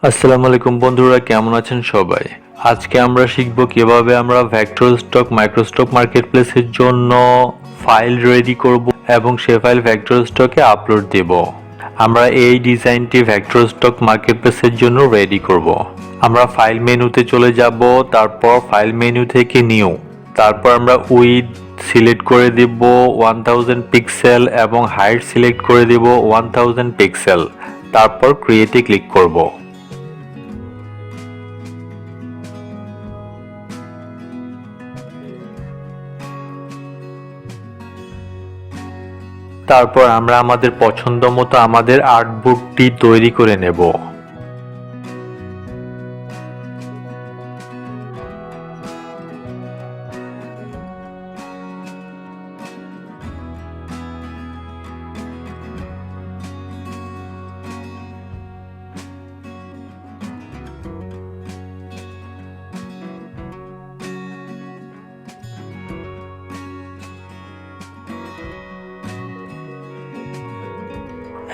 আসসালামু আলাইকুম বন্ধুরা, কেমন আছেন সবাই? আজকে আমরা শিখব কিভাবে আমরা ভেক্টর স্টক মাইক্রোস্টক মার্কেটপ্লেসের জন্য ফাইল রেডি করব এবং সেই ফাইল ভেক্টর স্টকে আপলোড দেব। আমরা এই ডিজাইনটি ভেক্টর স্টক মার্কেটপ্লেসের জন্য রেডি করব। আমরা ফাইল মেনুতে চলে যাব, তারপর ফাইল মেনু থেকে নিউ, তারপর আমরা উইড সিলেক্ট করে দেব 1000 পিক্সেল এবং হাইট সিলেক্ট করে দেব 1000 পিক্সেল, তারপর ক্রিয়েটে ক্লিক করব। তারপর আমরা আমাদের পছন্দ মতো আমাদের আর্টবুকটি তৈরি করে নেব।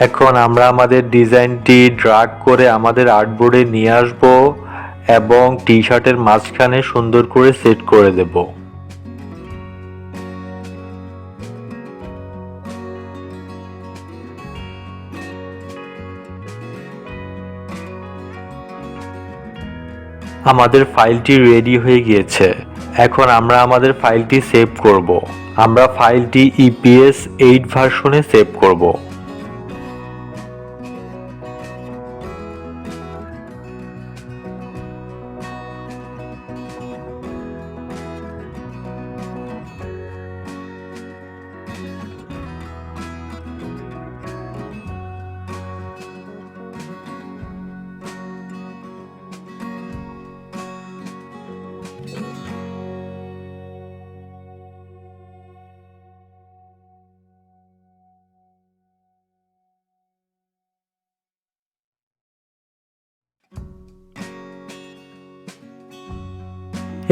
এখন আমরা আমাদের ডিজাইনটি ড্র্যাগ করে আমাদের আর্টবোর্ডে নিয়ে আসব এবং টি শার্টের মাঝখানে সুন্দর করে সেট করে দেব। আমাদের ফাইলটি রেডি হয়ে গিয়েছে। এখন আমরা আমাদের ফাইলটি সেভ করব। আমরা ফাইলটি EPS 8 ভার্সনে সেভ করব।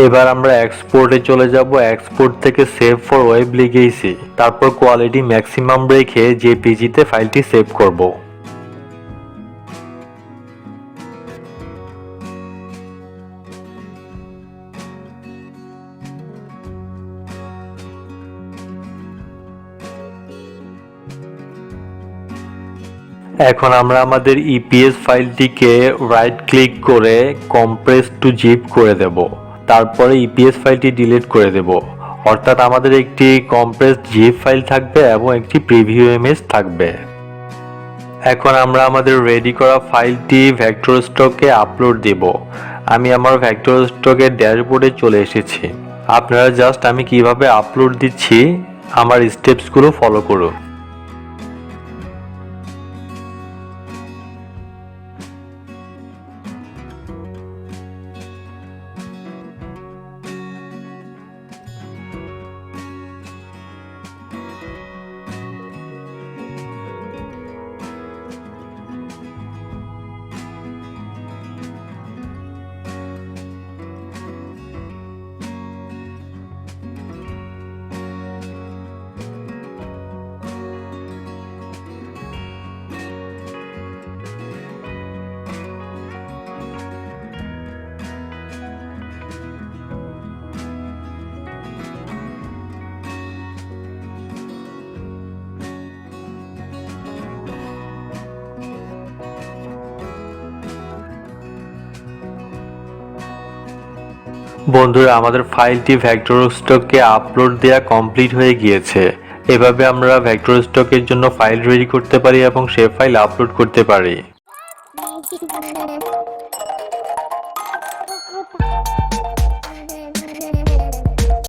এবার আমরা এক্সপোর্টে চলে যাব। এক্সপোর্ট থেকে সেভ ফর ওয়েব লিখেছি, তারপর কোয়ালিটি ম্যাক্সিমাম রেখে জেপিজিতে ফাইলটি সেভ করব। এখন আমরা আমাদের ইপিএস ফাইলটিকে রাইট ক্লিক করে কম্প্রেস টু জিপ করে দেব, তারপরে ইপিএস ফাইলটি ডিলিট করে দেব। অর্থাৎ আমাদের একটি কম্প্রেস জিপ ফাইল থাকবে এবং একটি প্রিভিউ ইমেজ থাকবে। এখন আমরা আমাদের রেডি করা ফাইলটি ভেক্টর স্টকে আপলোড দেব। আমি আমার ভেক্টর স্টকের ড্যাশবোর্ডে চলে এসেছি। আপনারা জাস্ট আমি কিভাবে আপলোড দিচ্ছি আমার স্টেপসগুলো ফলো করুন। বন্ধুরা, আমাদের ফাইলটি ভেক্টর স্টকে আপলোড দেওয়া কমপ্লিট হয়ে গিয়েছে। এভাবে আমরা ভেক্টর স্টকের জন্য ফাইল রেডি করতে পারি এবং সে ফাইল আপলোড করতে পারি।